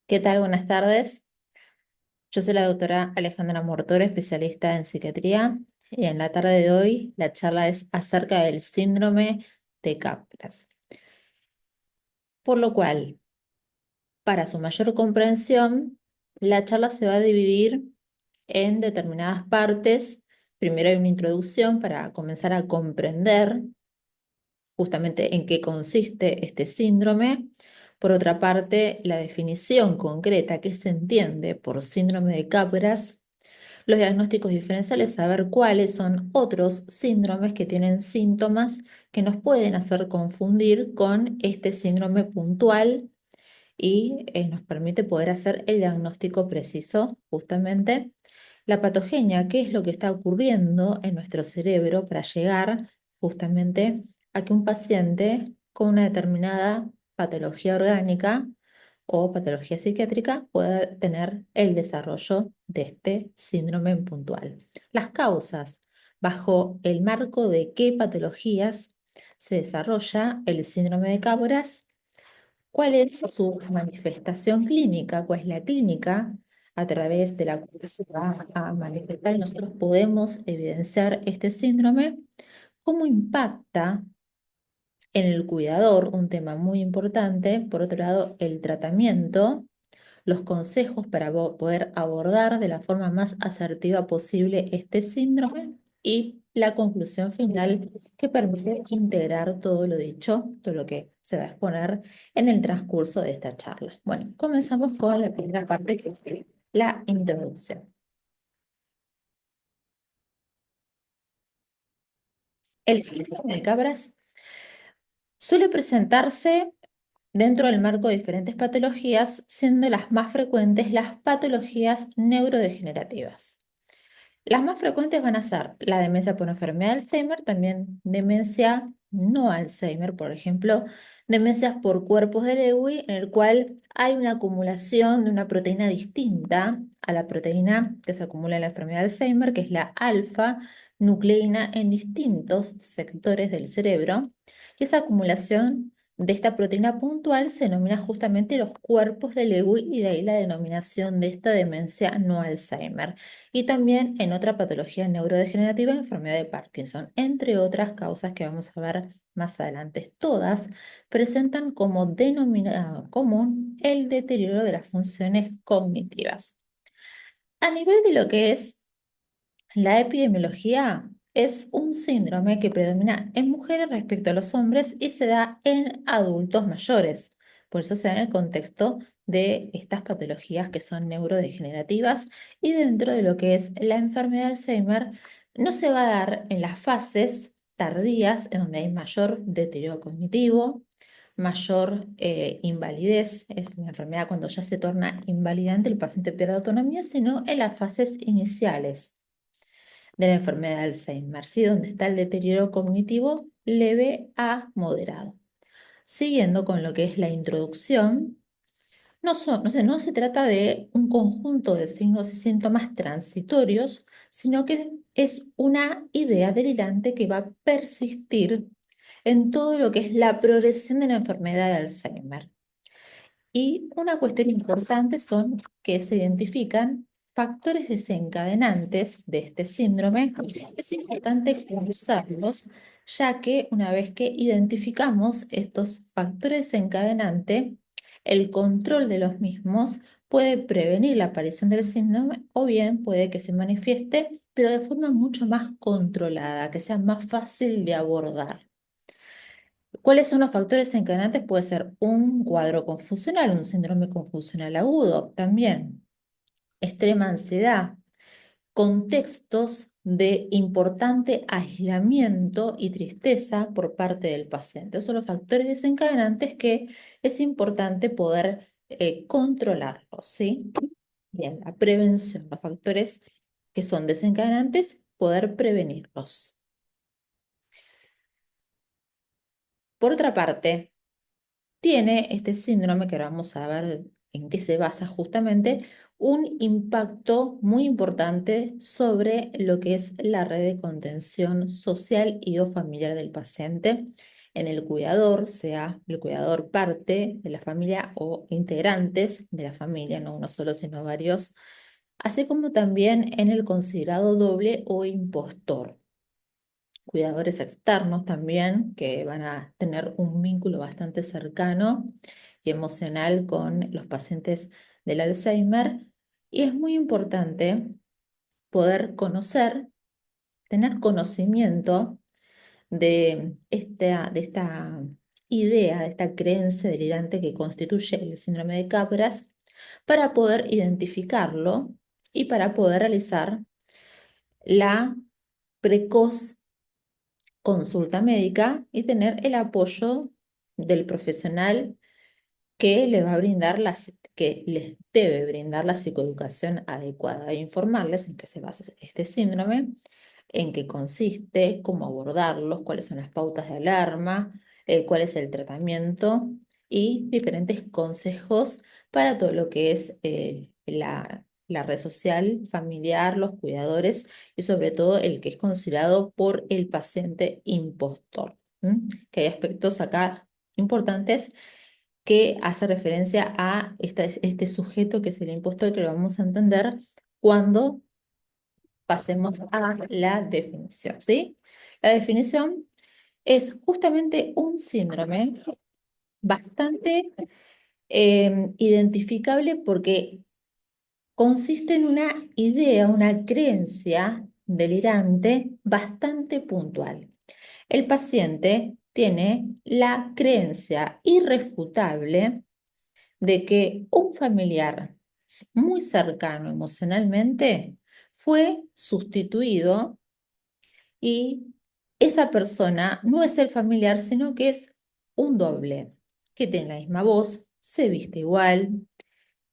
¿Qué tal? Buenas tardes. Yo soy la doctora Alejandra Mortore, especialista en psiquiatría, y en la tarde de hoy la charla es acerca del síndrome de Capgras. Por lo cual, para su mayor comprensión, la charla se va a dividir en determinadas partes. Primero hay una introducción para comenzar a comprender justamente en qué consiste este síndrome. Por otra parte, la definición concreta que se entiende por síndrome de Capgras, los diagnósticos diferenciales, saber cuáles son otros síndromes que tienen síntomas que nos pueden hacer confundir con este síndrome puntual y nos permite poder hacer el diagnóstico preciso, justamente. La patogenia, qué es lo que está ocurriendo en nuestro cerebro para llegar justamente a que un paciente con una determinada patología orgánica o patología psiquiátrica pueda tener el desarrollo de este síndrome puntual. Las causas, bajo el marco de qué patologías se desarrolla el síndrome de Capgras. ¿Cuál es su manifestación clínica? ¿Cuál es la clínica a través de la cual se va a manifestar y nosotros podemos evidenciar este síndrome? ¿Cómo impacta en el cuidador? Un tema muy importante. Por otro lado, el tratamiento, los consejos para poder abordar de la forma más asertiva posible este síndrome y la conclusión final que permite integrar todo lo dicho, todo lo que se va a exponer en el transcurso de esta charla. Bueno, comenzamos con la primera parte que es la introducción. El síndrome de Capgras suele presentarse dentro del marco de diferentes patologías, siendo las más frecuentes las patologías neurodegenerativas. Las más frecuentes van a ser la demencia por enfermedad de Alzheimer, también demencia no Alzheimer, por ejemplo, demencias por cuerpos de Lewy, en el cual hay una acumulación de una proteína distinta a la proteína que se acumula en la enfermedad de Alzheimer, que es la alfa nucleína en distintos sectores del cerebro. Y esa acumulación de esta proteína puntual se denomina justamente los cuerpos de Lewy y de ahí la denominación de esta demencia no Alzheimer y también en otra patología neurodegenerativa, enfermedad de Parkinson, entre otras causas que vamos a ver más adelante. Todas presentan como denominador común el deterioro de las funciones cognitivas. A nivel de lo que es la epidemiología, es un síndrome que predomina en mujeres respecto a los hombres y se da en adultos mayores. Por eso se da en el contexto de estas patologías que son neurodegenerativas y dentro de lo que es la enfermedad de Alzheimer, no se va a dar en las fases tardías, en donde hay mayor deterioro cognitivo, mayor invalidez, es la enfermedad cuando ya se torna invalidante, el paciente pierde autonomía, sino en las fases iniciales de la enfermedad de Alzheimer, ¿sí? Donde está el deterioro cognitivo leve a moderado. Siguiendo con lo que es la introducción, no se trata de un conjunto de signos y síntomas transitorios, sino que es una idea delirante que va a persistir en todo lo que es la progresión de la enfermedad de Alzheimer. Y una cuestión importante son que se identifican factores desencadenantes de este síndrome. Es importante conocerlos, ya que una vez que identificamos estos factores desencadenantes, el control de los mismos puede prevenir la aparición del síndrome o bien puede que se manifieste, pero de forma mucho más controlada, que sea más fácil de abordar. ¿Cuáles son los factores desencadenantes? Puede ser un cuadro confusional, un síndrome confusional agudo, también extrema ansiedad, contextos de importante aislamiento y tristeza por parte del paciente. Esos son los factores desencadenantes que es importante poder controlarlos, ¿sí? Bien, la prevención, los factores que son desencadenantes, poder prevenirlos. Por otra parte, tiene este síndrome, que ahora vamos a ver en qué se basa justamente, un impacto muy importante sobre lo que es la red de contención social y o familiar del paciente. en el cuidador, sea el cuidador parte de la familia o integrantes de la familia, no uno solo, sino varios, así como también en el considerado doble o impostor. Cuidadores externos también, que van a tener un vínculo bastante cercano y emocional con los pacientes del Alzheimer. Y es muy importante poder conocer, tener conocimiento de esta idea, de esta creencia delirante que constituye el síndrome de Capgras, para poder identificarlo y para poder realizar la precoz consulta médica y tener el apoyo del profesional que le va a brindar que les debe brindar la psicoeducación adecuada e informarles en qué se basa este síndrome, en qué consiste, cómo abordarlos, cuáles son las pautas de alarma, cuál es el tratamiento y diferentes consejos para todo lo que es la red social, familiar, los cuidadores y sobre todo el que es considerado por el paciente impostor. ¿M? Que hay aspectos acá importantes que hace referencia a este sujeto que es el impostor, que lo vamos a entender cuando pasemos a la definición, ¿sí? La definición es justamente un síndrome bastante identificable porque consiste en una idea, una creencia delirante bastante puntual. El paciente tiene la creencia irrefutable de que un familiar muy cercano emocionalmente fue sustituido y esa persona no es el familiar, sino que es un doble, que tiene la misma voz, se viste igual,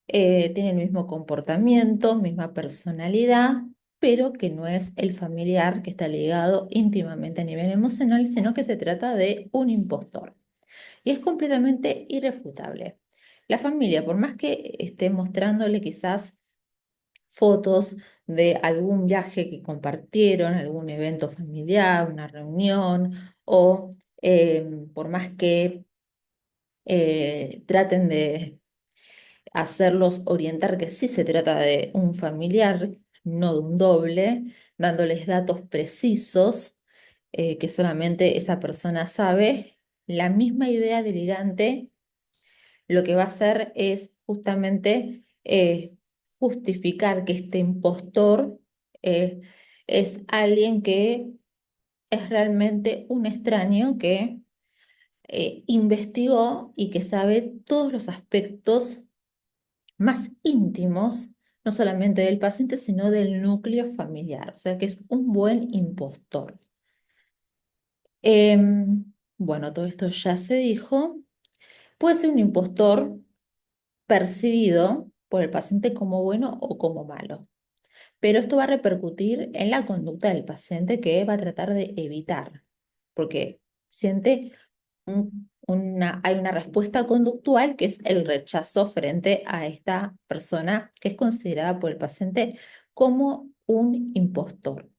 tiene el mismo comportamiento, misma personalidad, pero que no es el familiar que está ligado íntimamente a nivel emocional, sino que se trata de un impostor. Y es completamente irrefutable. La familia, por más que esté mostrándole quizás fotos de algún viaje que compartieron, algún evento familiar, una reunión, o por más que traten de hacerlos orientar que sí se trata de un familiar, no de un doble, dándoles datos precisos que solamente esa persona sabe, la misma idea delirante lo que va a hacer es justamente justificar que este impostor eh, es alguien que es realmente un extraño que investigó y que sabe todos los aspectos más íntimos, no solamente del paciente, sino del núcleo familiar. O sea que es un buen impostor. Bueno, todo esto ya se dijo. Puede ser un impostor percibido por el paciente como bueno o como malo. Pero esto va a repercutir en la conducta del paciente que va a tratar de evitar, porque siente hay una respuesta conductual que es el rechazo frente a esta persona que es considerada por el paciente como un impostor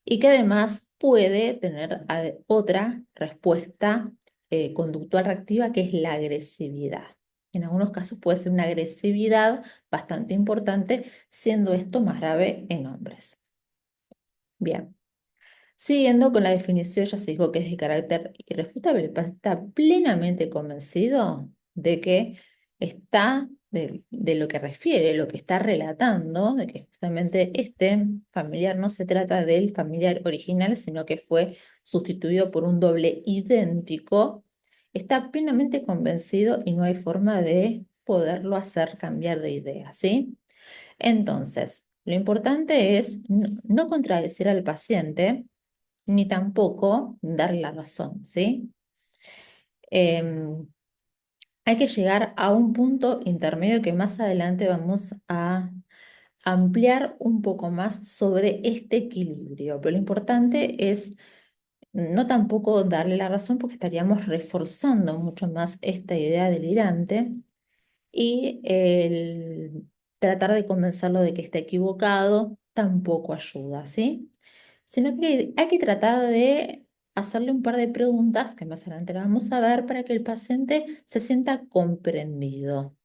y que además puede tener otra respuesta conductual reactiva que es la agresividad. En algunos casos puede ser una agresividad bastante importante, siendo esto más grave en hombres. Bien, siguiendo con la definición, ya se dijo que es de carácter irrefutable. El paciente está plenamente convencido de que está, de lo que refiere, lo que está relatando, de que justamente este familiar no se trata del familiar original, sino que fue sustituido por un doble idéntico. Está plenamente convencido y no hay forma de poderlo hacer cambiar de idea, ¿sí? Entonces, lo importante es no contradecir al paciente ni tampoco darle la razón, ¿sí? Em, Hay que llegar a un punto intermedio que más adelante vamos a ampliar un poco más sobre este equilibrio, pero lo importante es no tampoco darle la razón porque estaríamos reforzando mucho más esta idea delirante y el tratar de convencerlo de que está equivocado tampoco ayuda, ¿sí? Sino que hay que tratar de hacerle un par de preguntas que más adelante las vamos a ver para que el paciente se sienta comprendido.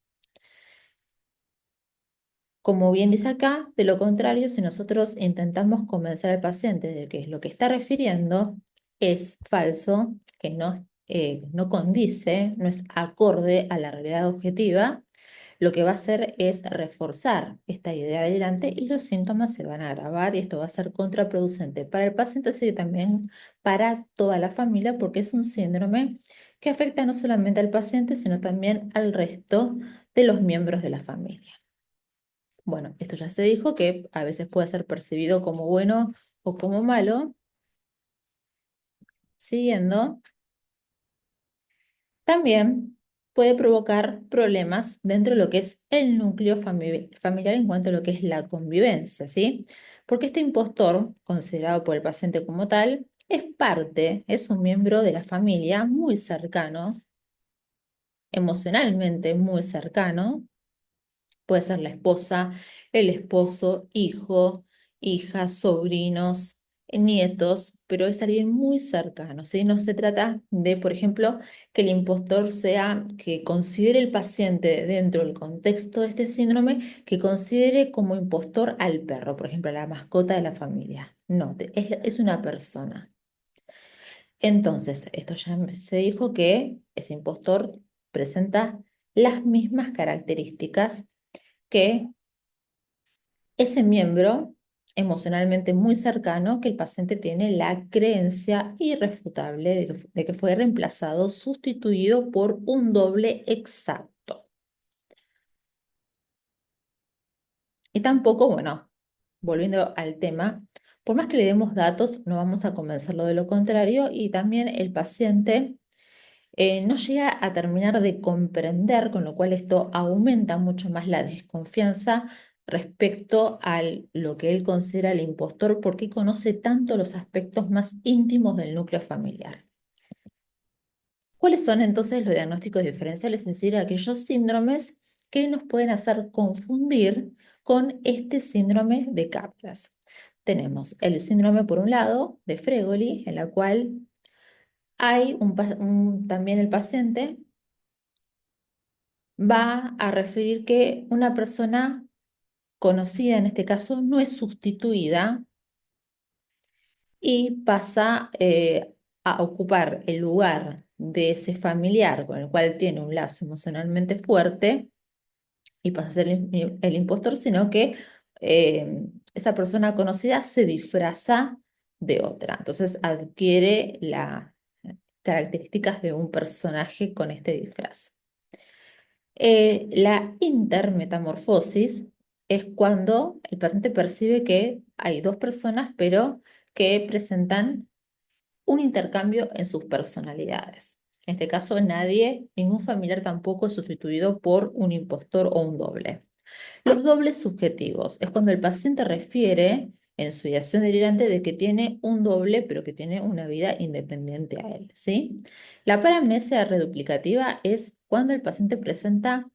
Como bien dice acá, de lo contrario, si nosotros intentamos convencer al paciente de que lo que está refiriendo es falso, que no condice, no es acorde a la realidad objetiva, lo que va a hacer es reforzar esta idea delirante y los síntomas se van a agravar y esto va a ser contraproducente para el paciente, así que también para toda la familia, porque es un síndrome que afecta no solamente al paciente, sino también al resto de los miembros de la familia. Bueno, esto ya se dijo que a veces puede ser percibido como bueno o como malo. Siguiendo, también puede provocar problemas dentro de lo que es el núcleo familiar en cuanto a lo que es la convivencia, ¿sí? Porque este impostor, considerado por el paciente como tal, es un miembro de la familia muy cercano, emocionalmente muy cercano. Puede ser la esposa, el esposo, hijo, hija, sobrinos, nietos, pero es alguien muy cercano, ¿sí? No se trata de, por ejemplo, que el impostor sea, que considere el paciente dentro del contexto de este síndrome, que considere como impostor al perro, por ejemplo, a la mascota de la familia. No, es una persona. Entonces, esto ya se dijo que ese impostor presenta las mismas características que ese miembro emocionalmente muy cercano que el paciente tiene la creencia irrefutable de que fue reemplazado, sustituido por un doble exacto. Y tampoco, bueno, volviendo al tema, por más que le demos datos, no vamos a convencerlo de lo contrario y también el paciente no llega a terminar de comprender, con lo cual esto aumenta mucho más la desconfianza respecto a lo que él considera el impostor, porque conoce tanto los aspectos más íntimos del núcleo familiar. ¿Cuáles son entonces los diagnósticos diferenciales? Es decir, aquellos síndromes que nos pueden hacer confundir con este síndrome de Capgras. Tenemos el síndrome, por un lado, de Fregoli, en la cual hay también el paciente va a referir que una persona conocida en este caso no es sustituida y pasa a ocupar el lugar de ese familiar con el cual tiene un lazo emocionalmente fuerte y pasa a ser el impostor, sino que esa persona conocida se disfraza de otra. Entonces adquiere las características de un personaje con este disfraz. La intermetamorfosis es cuando el paciente percibe que hay dos personas, pero que presentan un intercambio en sus personalidades. En este caso, ningún familiar tampoco es sustituido por un impostor o un doble. Los dobles subjetivos es cuando el paciente refiere en su ideación delirante de que tiene un doble, pero que tiene una vida independiente a él, ¿sí? La paramnesia reduplicativa es cuando el paciente presenta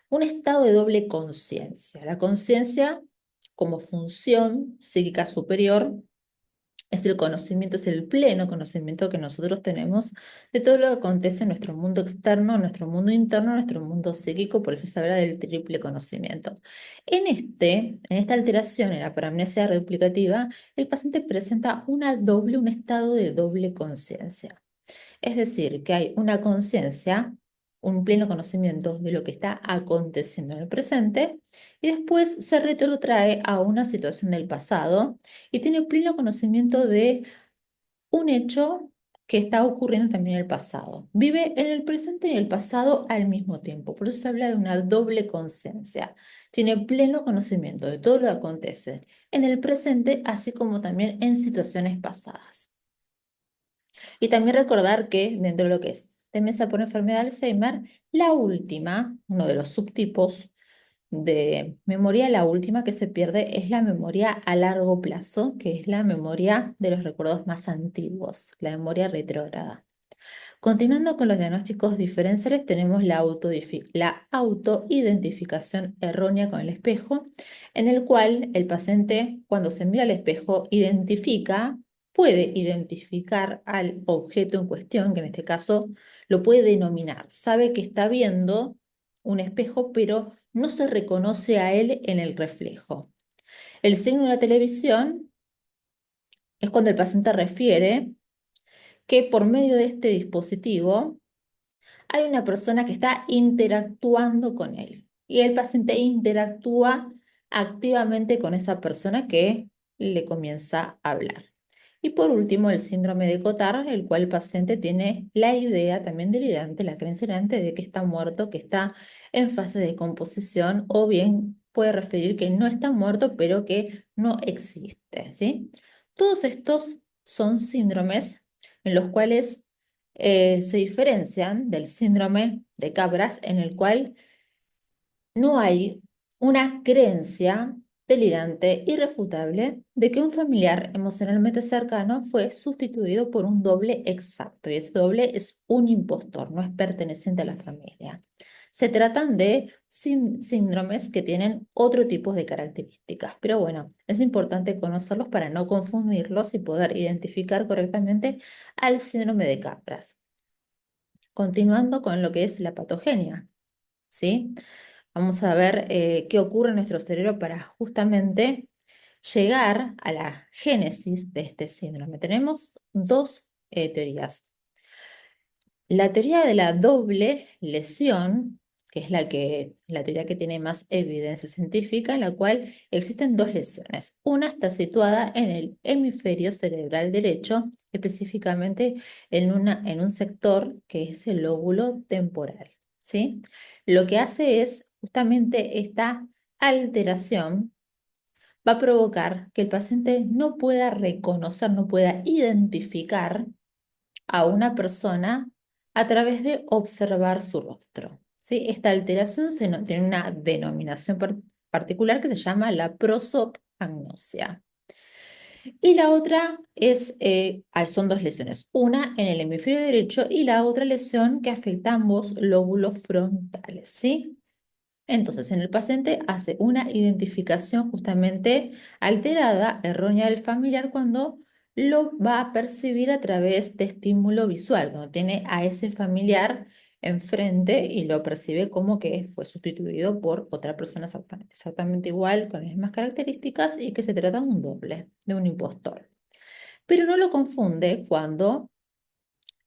un estado de doble conciencia. La conciencia como función psíquica superior es el conocimiento, es el pleno conocimiento que nosotros tenemos de todo lo que acontece en nuestro mundo externo, en nuestro mundo interno, en nuestro mundo psíquico, por eso se habla del triple conocimiento. En esta alteración, en la paramnesia reduplicativa, el paciente presenta un estado de doble conciencia. Es decir, que hay una conciencia, un pleno conocimiento de lo que está aconteciendo en el presente y después se retrotrae a una situación del pasado y tiene pleno conocimiento de un hecho que está ocurriendo también en el pasado. Vive en el presente y el pasado al mismo tiempo. Por eso se habla de una doble conciencia. Tiene pleno conocimiento de todo lo que acontece en el presente, así como también en situaciones pasadas. Y también recordar que dentro de lo que es demencia por enfermedad de Alzheimer, la última, uno de los subtipos de memoria, la última que se pierde es la memoria a largo plazo, que es la memoria de los recuerdos más antiguos, la memoria retrógrada. Continuando con los diagnósticos diferenciales, tenemos la autoidentificación errónea con el espejo, en el cual el paciente, cuando se mira al espejo, identifica puede identificar al objeto en cuestión, que en este caso lo puede denominar. Sabe que está viendo un espejo, pero no se reconoce a él en el reflejo. El signo de la televisión es cuando el paciente refiere que por medio de este dispositivo hay una persona que está interactuando con él y el paciente interactúa activamente con esa persona que le comienza a hablar. Y por último, el síndrome de Cotard, el cual el paciente tiene la idea también delirante, la creencia delirante de que está muerto, que está en fase de descomposición, o bien puede referir que no está muerto, pero que no existe, ¿sí? Todos estos son síndromes en los cuales se diferencian del síndrome de Capgras, en el cual no hay una creencia delirante irrefutable de que un familiar emocionalmente cercano fue sustituido por un doble exacto, y ese doble es un impostor, no es perteneciente a la familia. Se tratan de síndromes que tienen otro tipo de características, pero bueno, es importante conocerlos para no confundirlos y poder identificar correctamente al síndrome de Capgras. Continuando con lo que es la patogenia, ¿sí? Vamos a ver qué ocurre en nuestro cerebro para justamente llegar a la génesis de este síndrome. Tenemos dos teorías. La teoría de la doble lesión, que es la teoría que tiene más evidencia científica, en la cual existen dos lesiones. Una está situada en el hemisferio cerebral derecho, específicamente en un sector que es el lóbulo temporal, ¿sí? Lo que hace es justamente esta alteración va a provocar que el paciente no pueda reconocer, no pueda identificar a una persona a través de observar su rostro, ¿sí? Esta alteración tiene una denominación particular que se llama la prosopagnosia. Y la otra es, son dos lesiones, una en el hemisferio derecho y la otra lesión que afecta a ambos lóbulos frontales, ¿sí? Entonces, en el paciente hace una identificación justamente alterada, errónea del familiar cuando lo va a percibir a través de estímulo visual, cuando tiene a ese familiar enfrente y lo percibe como que fue sustituido por otra persona exactamente igual, con las mismas características y que se trata de un doble, de un impostor. Pero no lo confunde cuando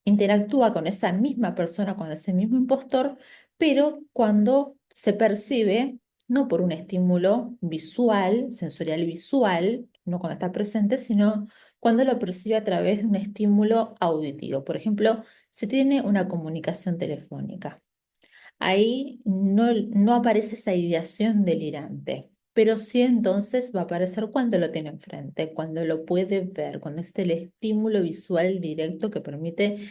interactúa con esa misma persona, con ese mismo impostor, pero cuando se percibe no por un estímulo visual, sensorial visual, no cuando está presente, sino cuando lo percibe a través de un estímulo auditivo. Por ejemplo, si tiene una comunicación telefónica. Ahí no aparece esa ideación delirante, pero sí entonces va a aparecer cuando lo tiene enfrente, cuando lo puede ver, cuando es el estímulo visual directo que permite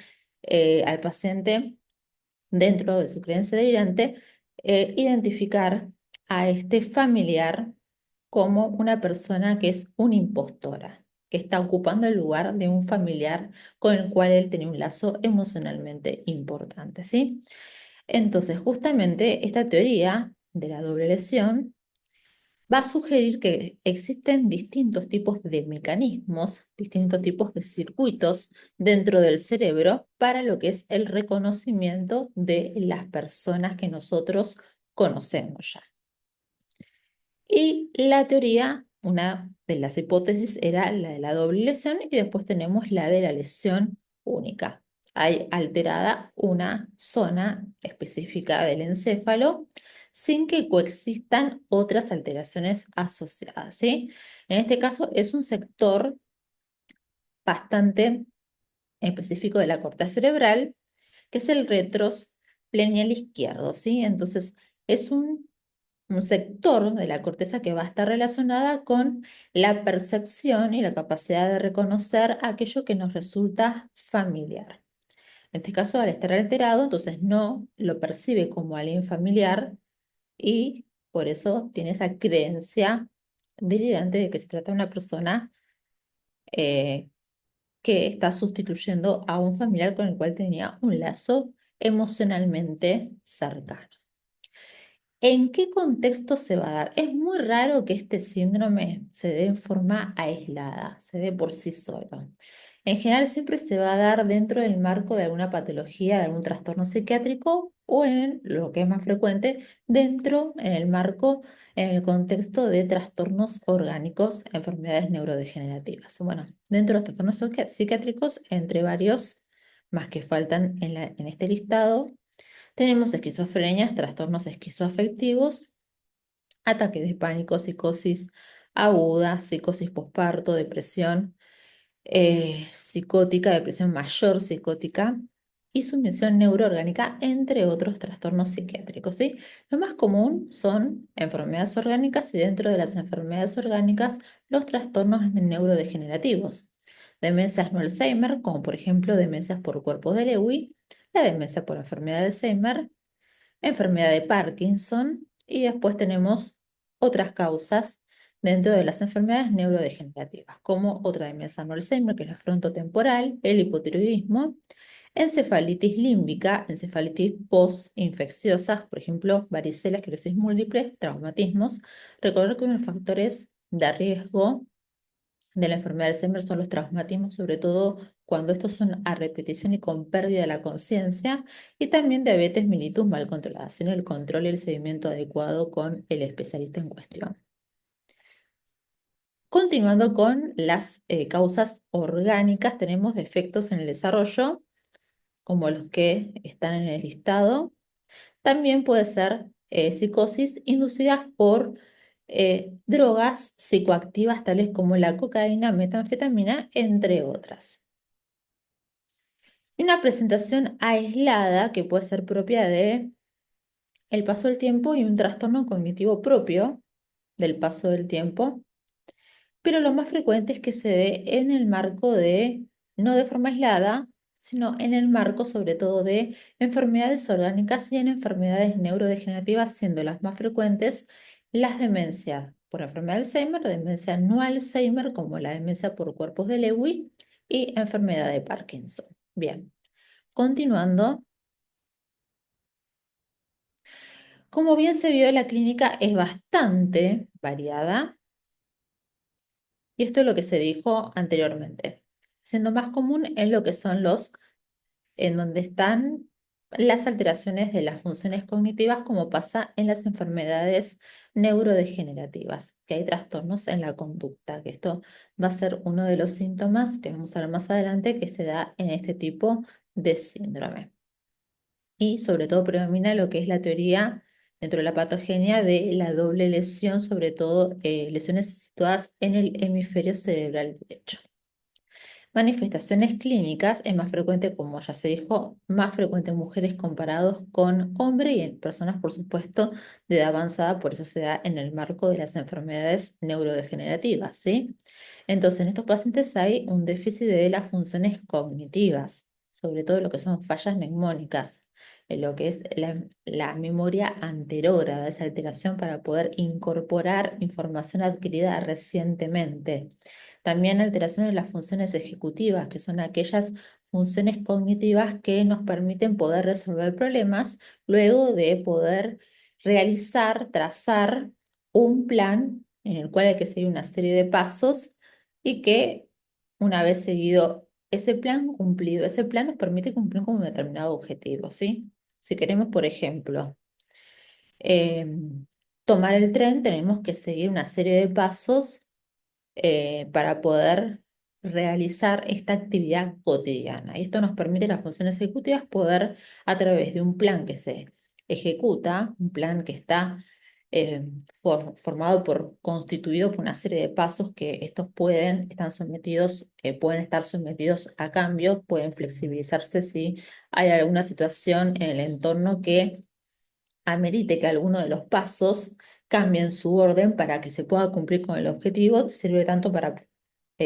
al paciente, dentro de su creencia delirante, identificar a este familiar como una persona que es una impostora, que está ocupando el lugar de un familiar con el cual él tenía un lazo emocionalmente importante, ¿sí? Entonces, justamente esta teoría de la doble lesión va a sugerir que existen distintos tipos de mecanismos, distintos tipos de circuitos dentro del cerebro para lo que es el reconocimiento de las personas que nosotros conocemos ya. Y la teoría, una de las hipótesis era la de la doble lesión y después tenemos la de la lesión única. Hay alterada una zona específica del encéfalo sin que coexistan otras alteraciones asociadas, ¿sí? En este caso es un sector bastante específico de la corteza cerebral, que es el retrosplenial izquierdo, ¿sí? Entonces es un sector de la corteza que va a estar relacionada con la percepción y la capacidad de reconocer aquello que nos resulta familiar. En este caso, al estar alterado, entonces no lo percibe como alguien familiar y por eso tiene esa creencia delirante de que se trata de una persona eh, que está sustituyendo a un familiar con el cual tenía un lazo emocionalmente cercano. ¿En qué contexto se va a dar? Es muy raro que este síndrome se dé en forma aislada, se dé por sí solo. En general siempre se va a dar dentro del marco de alguna patología, de algún trastorno psiquiátrico o en lo que es más frecuente, dentro, en el marco, en el contexto de trastornos orgánicos, enfermedades neurodegenerativas. Bueno, dentro de los trastornos psiquiátricos, entre varios más que faltan en este listado, tenemos esquizofrenia, trastornos esquizoafectivos, ataques de pánico, psicosis aguda, psicosis posparto, depresión psicótica, depresión mayor psicótica y sumisión neuroorgánica, entre otros trastornos psiquiátricos, ¿sí? Lo más común son enfermedades orgánicas y dentro de las enfermedades orgánicas los trastornos neurodegenerativos. Demencias no Alzheimer, como por ejemplo demencias por cuerpo de Lewy, la demencia por enfermedad de Alzheimer, enfermedad de Parkinson y después tenemos otras causas dentro de las enfermedades neurodegenerativas, como otra demencia no Alzheimer, que es la frontotemporal, el hipotiroidismo, encefalitis límbica, encefalitis postinfecciosas, por ejemplo, varicela, esclerosis múltiple, traumatismos. Recordar que uno de los factores de riesgo de la enfermedad de Alzheimer son los traumatismos, sobre todo cuando estos son a repetición y con pérdida de la conciencia, y también diabetes mellitus mal controlada, sin el control y el seguimiento adecuado con el especialista en cuestión. Continuando con las causas orgánicas, tenemos defectos en el desarrollo, como los que están en el listado. También puede ser psicosis inducidas por drogas psicoactivas tales como la cocaína, metanfetamina, entre otras. Y una presentación aislada que puede ser propia de el paso del tiempo y un trastorno cognitivo propio del paso del tiempo, pero lo más frecuente es que se dé en el marco de, no de forma aislada, sino en el marco sobre todo de enfermedades orgánicas y en enfermedades neurodegenerativas, siendo las más frecuentes las demencias por enfermedad de Alzheimer, demencia no Alzheimer, como la demencia por cuerpos de Lewy y enfermedad de Parkinson. Bien, continuando, como bien se vio, la clínica es bastante variada. Y esto es lo que se dijo anteriormente, siendo más común en lo que son en donde están las alteraciones de las funciones cognitivas, como pasa en las enfermedades neurodegenerativas, que hay trastornos en la conducta, que esto va a ser uno de los síntomas que vamos a ver más adelante que se da en este tipo de síndrome. Y sobre todo predomina lo que es la teoría dentro de la patogenia de la doble lesión, sobre todo lesiones situadas en el hemisferio cerebral derecho. Manifestaciones clínicas es más frecuente, como ya se dijo, más frecuente en mujeres comparados con hombres y en personas, por supuesto, de edad avanzada, por eso se da en el marco de las enfermedades neurodegenerativas, ¿sí? Entonces, en estos pacientes hay un déficit de las funciones cognitivas, sobre todo lo que son fallas mnemónicas, en lo que es la memoria anterior a esa alteración para poder incorporar información adquirida recientemente. También alteraciones en las funciones ejecutivas, que son aquellas funciones cognitivas que nos permiten poder resolver problemas luego de poder realizar, trazar un plan en el cual hay que seguir una serie de pasos y que una vez seguido ese plan, cumplido ese plan, nos permite cumplir con un determinado objetivo, ¿sí? Si queremos, por ejemplo, tomar el tren, tenemos que seguir una serie de pasos para poder realizar esta actividad cotidiana. Y esto nos permite a las funciones ejecutivas poder, a través de un plan que se ejecuta, un plan que está eh, formado constituido por una serie de pasos que estos pueden estar sometidos a cambio, pueden flexibilizarse si hay alguna situación en el entorno que amerite que alguno de los pasos cambien su orden para que se pueda cumplir con el objetivo, sirve tanto para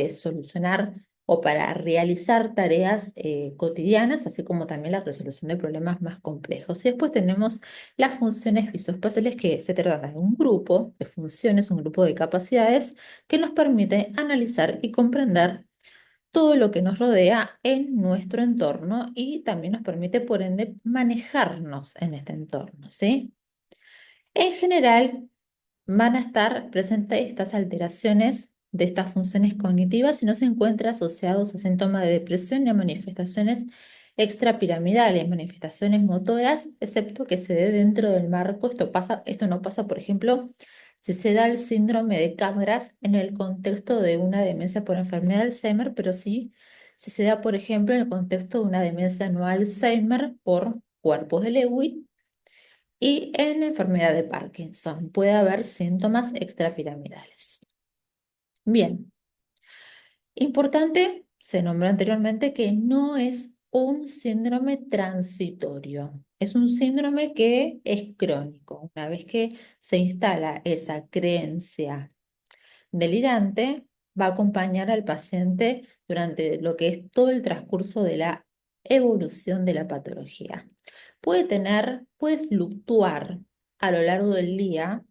solucionar o para realizar tareas cotidianas, así como también la resolución de problemas más complejos. Y después tenemos las funciones visoespaciales, que se trata de un grupo de funciones, un grupo de capacidades que nos permite analizar y comprender todo lo que nos rodea en nuestro entorno y también nos permite, por ende, manejarnos en este entorno, ¿sí? En general, van a estar presentes estas alteraciones de estas funciones cognitivas si no se encuentran asociados a síntomas de depresión y a manifestaciones extrapiramidales, manifestaciones motoras, excepto que se dé dentro del marco. Esto no pasa, por ejemplo, si se da el síndrome de Capgras en el contexto de una demencia por enfermedad de Alzheimer, pero sí si se da, por ejemplo, en el contexto de una demencia no Alzheimer por cuerpos de Lewy y en la enfermedad de Parkinson puede haber síntomas extrapiramidales. Bien, importante, se nombró anteriormente que no es un síndrome transitorio, es un síndrome que es crónico. Una vez que se instala esa creencia delirante, va a acompañar al paciente durante lo que es todo el transcurso de la evolución de la patología. Puede fluctuar a lo largo del día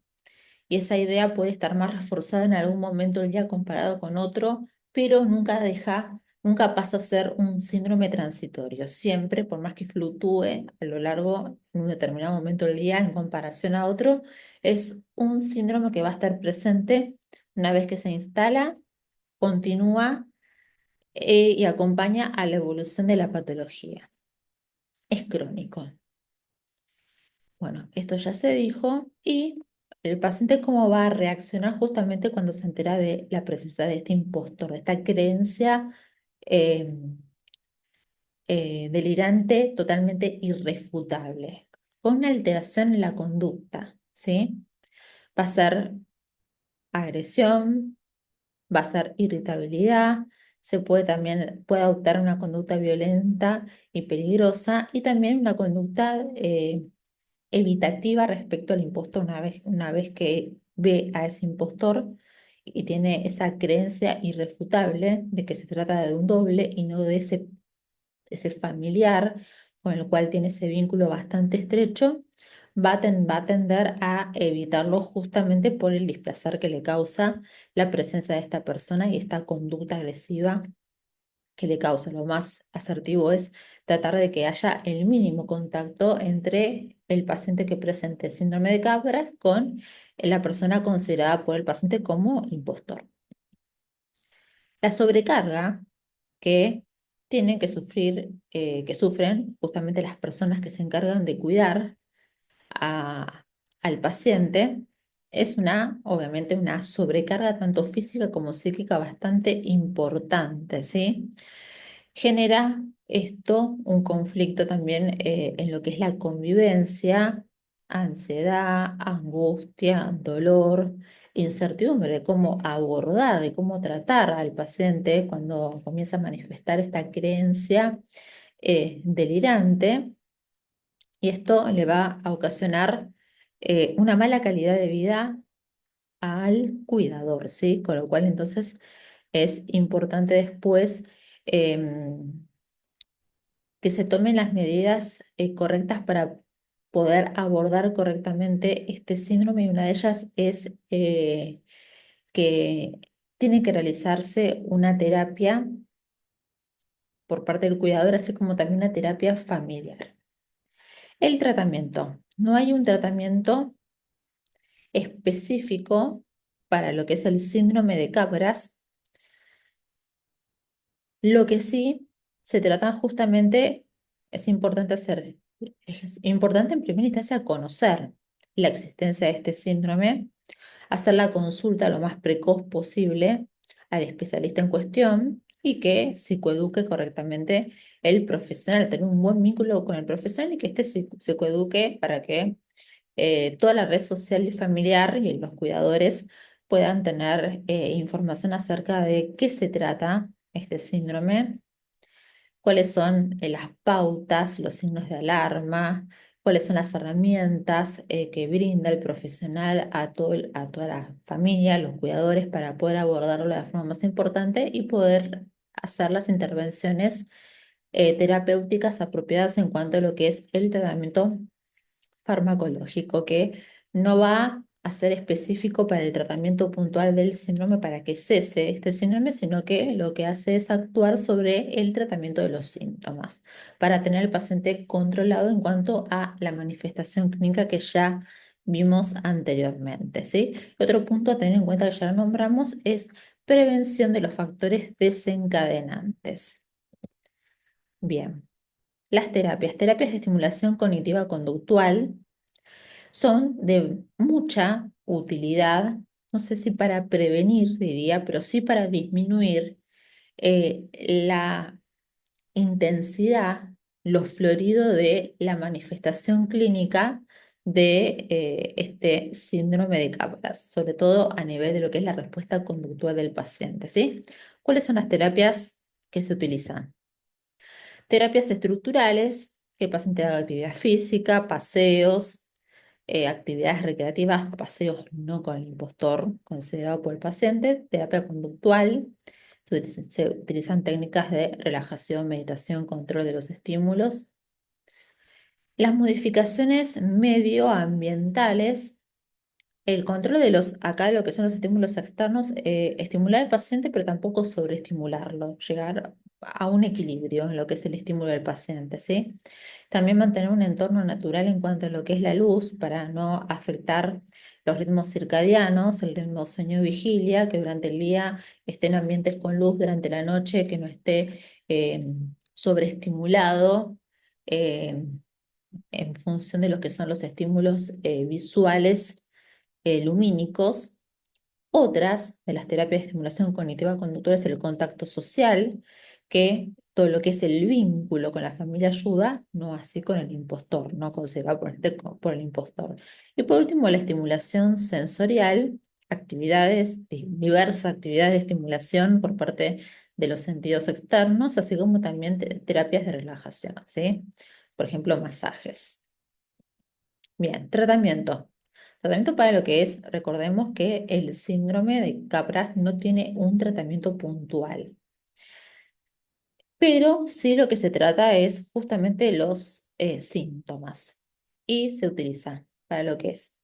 y esa idea puede estar más reforzada en algún momento del día comparado con otro, pero nunca pasa a ser un síndrome transitorio. Siempre, por más que fluctúe a lo largo en un determinado momento del día en comparación a otro, es un síndrome que va a estar presente una vez que se instala, continúa y acompaña a la evolución de la patología. Es crónico. Bueno, esto ya se dijo y el paciente cómo va a reaccionar justamente cuando se entera de la presencia de este impostor, de esta creencia eh, delirante totalmente irrefutable, con una alteración en la conducta, ¿sí? Va a ser agresión, va a ser irritabilidad, puede adoptar una conducta violenta y peligrosa y también una conducta evitativa respecto al impostor una vez que ve a ese impostor y tiene esa creencia irrefutable de que se trata de un doble y no de ese familiar con el cual tiene ese vínculo bastante estrecho, va a tender a evitarlo justamente por el displacer que le causa la presencia de esta persona y esta conducta agresiva que le causa. Lo más asertivo es tratar de que haya el mínimo contacto entre el paciente que presente síndrome de Capgras con la persona considerada por el paciente como impostor. La sobrecarga que tienen que sufrir, que sufren justamente las personas que se encargan de cuidar a- al paciente, es obviamente, una sobrecarga tanto física como psíquica bastante importante, ¿sí? Genera esto un conflicto también en lo que es la convivencia, ansiedad, angustia, dolor, incertidumbre de cómo abordar, de cómo tratar al paciente cuando comienza a manifestar esta creencia delirante, y esto le va a ocasionar una mala calidad de vida al cuidador, ¿sí? Con lo cual entonces es importante después que se tomen las medidas correctas para poder abordar correctamente este síndrome, y una de ellas es que tiene que realizarse una terapia por parte del cuidador, así como también una terapia familiar. El tratamiento. No hay un tratamiento específico para lo que es el síndrome de Capgras. Lo que sí se trata justamente, es importante en primera instancia conocer la existencia de este síndrome, hacer la consulta lo más precoz posible al especialista en cuestión y que psicoeduque correctamente el profesional, tener un buen vínculo con el profesional y que este psicoeduque para que toda la red social y familiar y los cuidadores puedan tener información acerca de qué se trata este síndrome, cuáles son las pautas, los signos de alarma, cuáles son las herramientas que brinda el profesional a toda la familia, los cuidadores, para poder abordarlo de la forma más importante y poder hacer las intervenciones terapéuticas apropiadas en cuanto a lo que es el tratamiento farmacológico, que no va a ser específico para el tratamiento puntual del síndrome para que cese este síndrome, sino que lo que hace es actuar sobre el tratamiento de los síntomas, para tener al paciente controlado en cuanto a la manifestación clínica que ya vimos anteriormente, ¿sí? Otro punto a tener en cuenta que ya lo nombramos es prevención de los factores desencadenantes. Bien, las terapias de estimulación cognitiva conductual son de mucha utilidad, no sé si para prevenir, diría, pero sí para disminuir la intensidad, lo florido de la manifestación clínica de este síndrome de Capgras, sobre todo a nivel de lo que es la respuesta conductual del paciente, ¿sí? ¿Cuáles son las terapias que se utilizan? Terapias estructurales, que el paciente haga actividad física, paseos, actividades recreativas, paseos no con el impostor considerado por el paciente, terapia conductual, se utilizan técnicas de relajación, meditación, control de los estímulos. Las modificaciones medioambientales, el control de acá lo que son los estímulos externos, estimular al paciente, pero tampoco sobreestimularlo, llegar a un equilibrio en lo que es el estímulo del paciente, ¿sí? También mantener un entorno natural en cuanto a lo que es la luz para no afectar los ritmos circadianos, el ritmo sueño-vigilia, que durante el día esté en ambientes con luz, durante la noche que no esté sobreestimulado eh, en función de lo que son los estímulos visuales lumínicos. Otras de las terapias de estimulación cognitiva conductual es el contacto social, que todo lo que es el vínculo con la familia ayuda, no así con el impostor, no considerado por el impostor. Y por último, la estimulación sensorial, diversas actividades de estimulación por parte de los sentidos externos, así como también terapias de relajación, ¿sí? Por ejemplo, masajes. Bien, tratamiento. Tratamiento para lo que es, recordemos que el síndrome de Capgras no tiene un tratamiento puntual, pero sí lo que se trata es justamente los síntomas y se utiliza para lo que es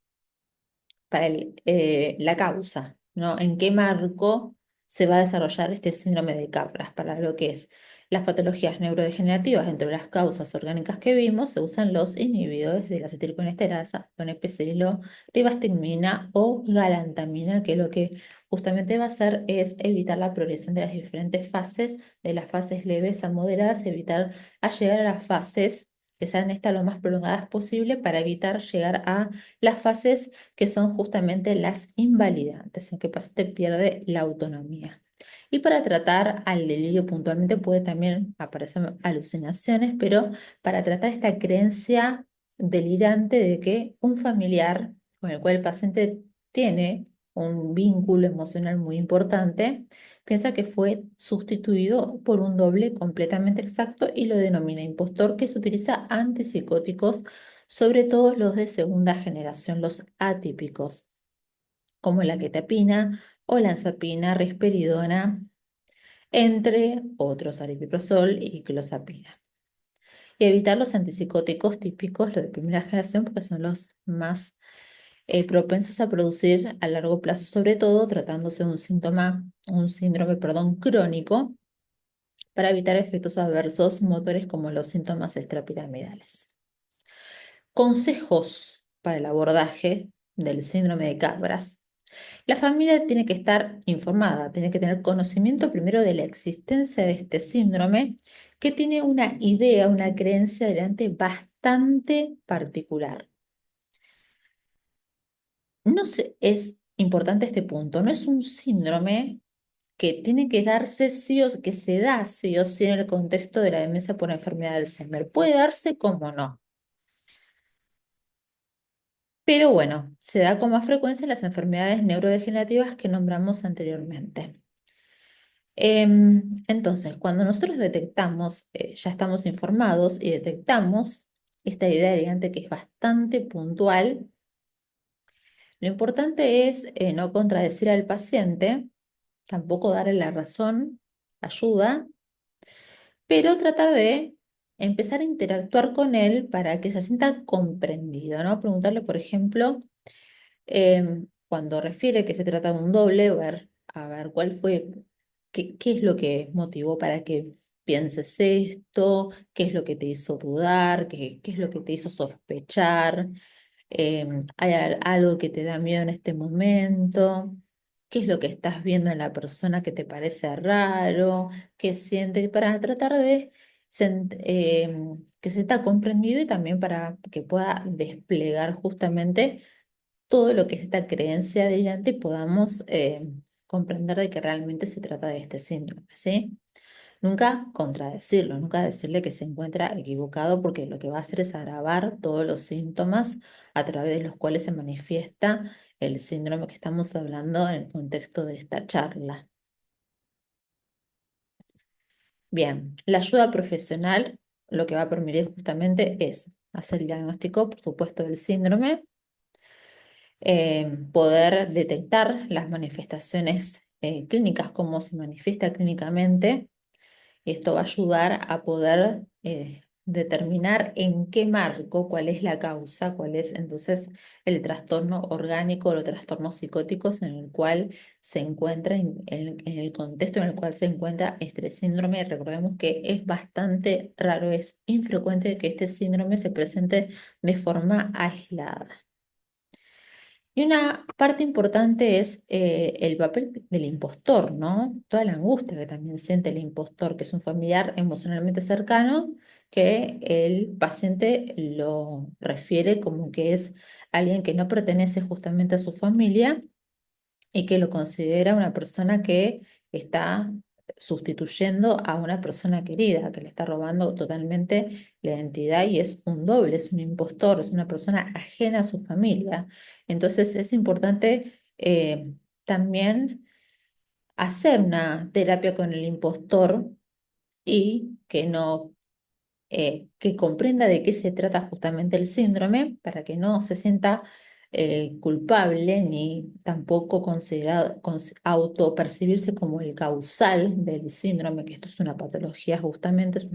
para la causa, ¿no? ¿En qué marco se va a desarrollar este síndrome de Capgras? Para lo que es las patologías neurodegenerativas, entre las causas orgánicas que vimos, se usan los inhibidores de la acetilcoinesterasa, donepezilo, ribastigmina o galantamina, que lo que justamente va a hacer es evitar la progresión de las diferentes fases, de las fases leves a moderadas, evitar a llegar a las fases que sean estas lo más prolongadas posible para evitar llegar a las fases que son justamente las invalidantes, en que el paciente pierde la autonomía. Y para tratar al delirio puntualmente puede también aparecer alucinaciones, pero para tratar esta creencia delirante de que un familiar con el cual el paciente tiene un vínculo emocional muy importante, piensa que fue sustituido por un doble completamente exacto y lo denomina impostor, que se utiliza antipsicóticos, sobre todo los de segunda generación, los atípicos, como la quetiapina, olanzapina, risperidona, entre otros, aripiprazol y clozapina. Y evitar los antipsicóticos típicos, los de primera generación, porque son los más propensos a producir a largo plazo, sobre todo tratándose de un síndrome, perdón, crónico, para evitar efectos adversos motores como los síntomas extrapiramidales. Consejos para el abordaje del síndrome de Capgras. La familia tiene que estar informada, tiene que tener conocimiento primero de la existencia de este síndrome, que tiene una idea, una creencia delante bastante particular. No sé, es importante este punto, no es un síndrome que tiene que darse sí o que se da sí o sí en el contexto de la demencia por enfermedad de Alzheimer. Puede darse como no, pero bueno, se da con más frecuencia en las enfermedades neurodegenerativas que nombramos anteriormente. Entonces, cuando nosotros detectamos, ya estamos informados y detectamos esta idea delirante que es bastante puntual, lo importante es no contradecir al paciente, tampoco darle la razón, ayuda, pero tratar de empezar a interactuar con él para que se sienta comprendido, ¿no? Preguntarle, por ejemplo, cuando refiere que se trata de un doble, a ver cuál fue, qué es lo que motivó para que pienses esto, qué es lo que te hizo dudar, qué es lo que te hizo sospechar. ¿Hay algo que te da miedo en este momento? ¿Qué es lo que estás viendo en la persona que te parece raro? ¿Qué siente? Para tratar de que se está comprendido y también para que pueda desplegar justamente todo lo que es esta creencia de ella y podamos comprender de que realmente se trata de este síndrome, ¿sí? Nunca contradecirlo, nunca decirle que se encuentra equivocado porque lo que va a hacer es agravar todos los síntomas a través de los cuales se manifiesta el síndrome que estamos hablando en el contexto de esta charla. Bien, la ayuda profesional lo que va a permitir justamente es hacer el diagnóstico, por supuesto, del síndrome, poder detectar las manifestaciones clínicas, cómo se manifiesta clínicamente. Esto va a ayudar a poder determinar en qué marco, cuál es la causa, cuál es entonces el trastorno orgánico o los trastornos psicóticos en el cual se encuentra, en el contexto en el cual se encuentra este síndrome. Recordemos que es bastante raro, es infrecuente que este síndrome se presente de forma aislada. Y una parte importante es el papel del impostor, ¿no? Toda la angustia que también siente el impostor, que es un familiar emocionalmente cercano, que el paciente lo refiere como que es alguien que no pertenece justamente a su familia y que lo considera una persona que está sustituyendo a una persona querida, que le está robando totalmente la identidad y es un doble, es un impostor, es una persona ajena a su familia. Entonces es importante también hacer una terapia con el impostor y que no que comprenda de qué se trata justamente el síndrome para que no se sienta culpable ni tampoco considerado autopercibirse como el causal del síndrome, que esto es una patología justamente, es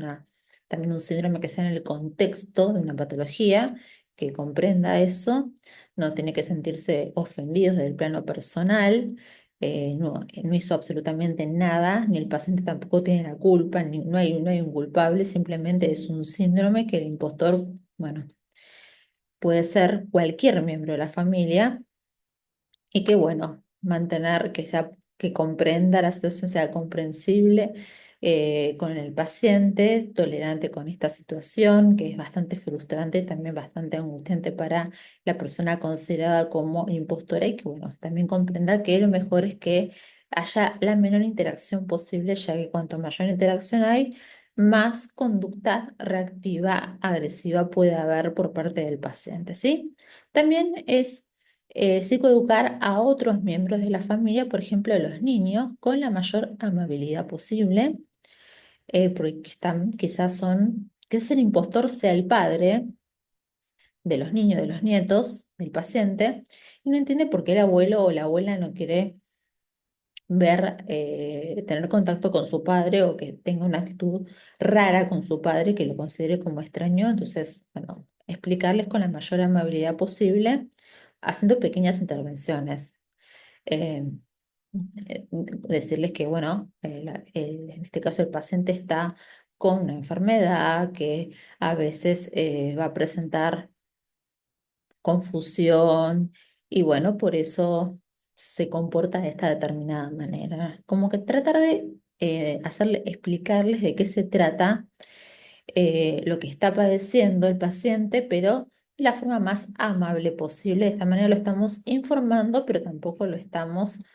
también un síndrome que sea en el contexto de una patología, que comprenda eso, no tiene que sentirse ofendido desde el plano personal. No hizo absolutamente nada, ni el paciente tampoco tiene la culpa, no hay un culpable, simplemente es un síndrome que el impostor, bueno, puede ser cualquier miembro de la familia y que bueno, mantener que comprenda la situación, sea comprensible con el paciente, tolerante con esta situación, que es bastante frustrante y también bastante angustiante para la persona considerada como impostora y que bueno, también comprenda que lo mejor es que haya la menor interacción posible, ya que cuanto mayor interacción hay, más conducta reactiva, agresiva puede haber por parte del paciente, ¿sí? También es psicoeducar a otros miembros de la familia, por ejemplo, a los niños, con la mayor amabilidad posible, porque quizás el impostor sea el padre de los niños, de los nietos, del paciente, y no entiende por qué el abuelo o la abuela no quiere tener contacto con su padre o que tenga una actitud rara con su padre, que lo considere como extraño. Entonces, bueno, explicarles con la mayor amabilidad posible, haciendo pequeñas intervenciones. eh, Decirles que, bueno, en este caso el paciente está con una enfermedad que a veces va a presentar confusión y bueno, por eso se comporta de esta determinada manera. Como que tratar de explicarles de qué se trata lo que está padeciendo el paciente, pero de la forma más amable posible. De esta manera lo estamos informando, pero tampoco los estamos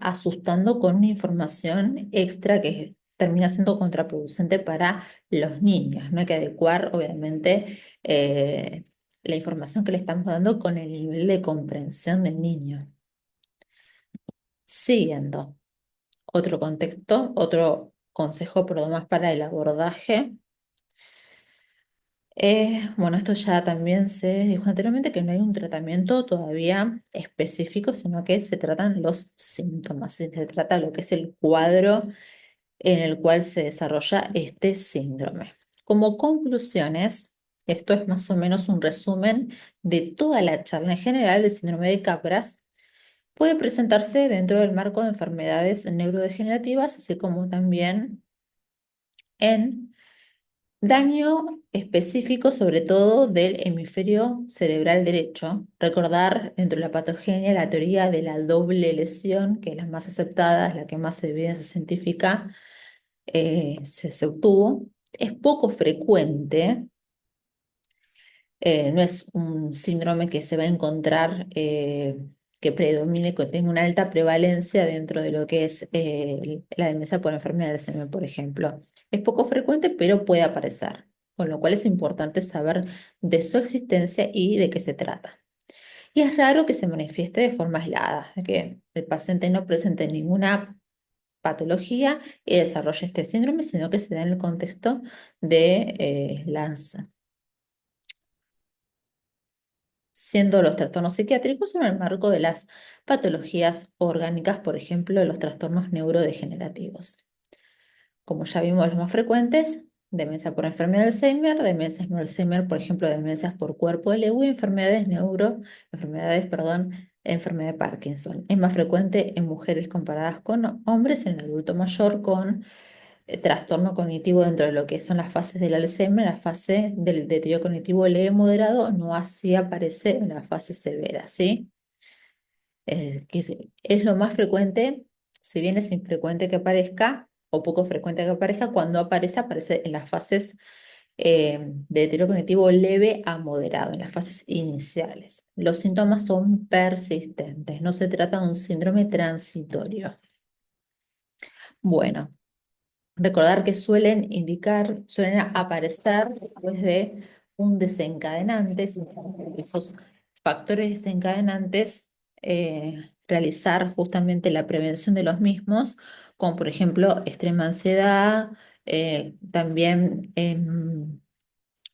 asustando con una información extra que termina siendo contraproducente para los niños. No hay que adecuar, obviamente, la información que le estamos dando con el nivel de comprensión del niño. Siguiendo, otro contexto, otro consejo, pero más para el abordaje. Bueno, esto ya también se dijo anteriormente que no hay un tratamiento todavía específico, sino que se tratan los síntomas, se trata lo que es el cuadro en el cual se desarrolla este síndrome. Como conclusiones, esto es más o menos un resumen de toda la charla en general. El síndrome de Capgras puede presentarse dentro del marco de enfermedades neurodegenerativas, así como también en Daño específico, sobre todo del hemisferio cerebral derecho. Recordar dentro de la patogenia la teoría de la doble lesión, que es la más aceptada, es la que más evidencia científica se obtuvo. Es poco frecuente, no es un síndrome que se va a encontrar que predomine, que tenga una alta prevalencia dentro de lo que es la demencia por enfermedad del Alzheimer, por ejemplo. Es poco frecuente, pero puede aparecer, con lo cual es importante saber de su existencia y de qué se trata. Y es raro que se manifieste de forma aislada, de que el paciente no presente ninguna patología y desarrolle este síndrome, sino que se da en el contexto de las siendo los trastornos psiquiátricos en el marco de las patologías orgánicas, por ejemplo, de los trastornos neurodegenerativos. Como ya vimos, los más frecuentes, demencia por enfermedad de Alzheimer, demencias no Alzheimer, por ejemplo, demencias por cuerpo de Lewy, enfermedad de Parkinson. Es más frecuente en mujeres comparadas con hombres, en el adulto mayor con trastorno cognitivo dentro de lo que son las fases del Alzheimer, la fase del deterioro cognitivo leve moderado, no así aparece en la fase severa, ¿sí? Es lo más frecuente, si bien es infrecuente que aparezca, o poco frecuente que aparezca, cuando aparece, aparece en las fases de deterioro cognitivo leve a moderado, en las fases iniciales. Los síntomas son persistentes, no se trata de un síndrome transitorio. Bueno. Recordar que suelen aparecer después de un desencadenante, si esos factores desencadenantes, realizar justamente la prevención de los mismos, como por ejemplo extrema ansiedad, también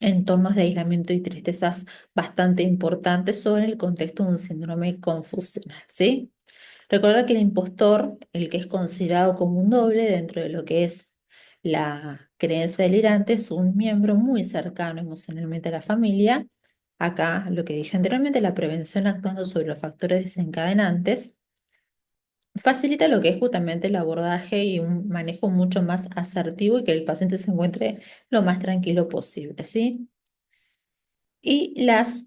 entornos de aislamiento y tristezas bastante importantes sobre el contexto de un síndrome confusional, ¿sí? Recordar que el impostor, el que es considerado como un doble dentro de lo que es la creencia delirante, es un miembro muy cercano emocionalmente a la familia. Acá, lo que dije anteriormente, la prevención actuando sobre los factores desencadenantes facilita lo que es justamente el abordaje y un manejo mucho más asertivo y que el paciente se encuentre lo más tranquilo posible, ¿sí? Y las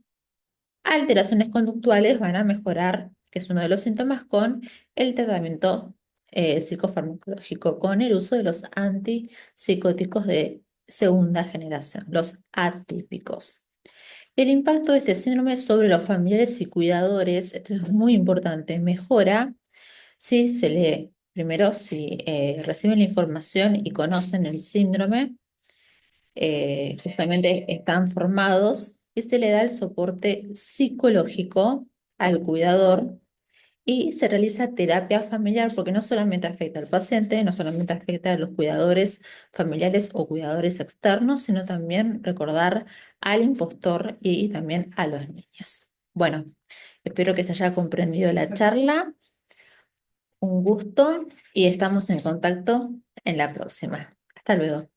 alteraciones conductuales van a mejorar, que es uno de los síntomas, con el tratamiento psicofarmacológico, con el uso de los antipsicóticos de segunda generación, los atípicos. El impacto de este síndrome sobre los familiares y cuidadores, esto es muy importante, mejora si se lee, primero, si reciben la información y conocen el síndrome, justamente están formados y se le da el soporte psicológico al cuidador y se realiza terapia familiar porque no solamente afecta al paciente, no solamente afecta a los cuidadores familiares o cuidadores externos, sino también recordar al impostor y también a los niños. Bueno, espero que se haya comprendido la charla. Un gusto y estamos en contacto en la próxima. Hasta luego.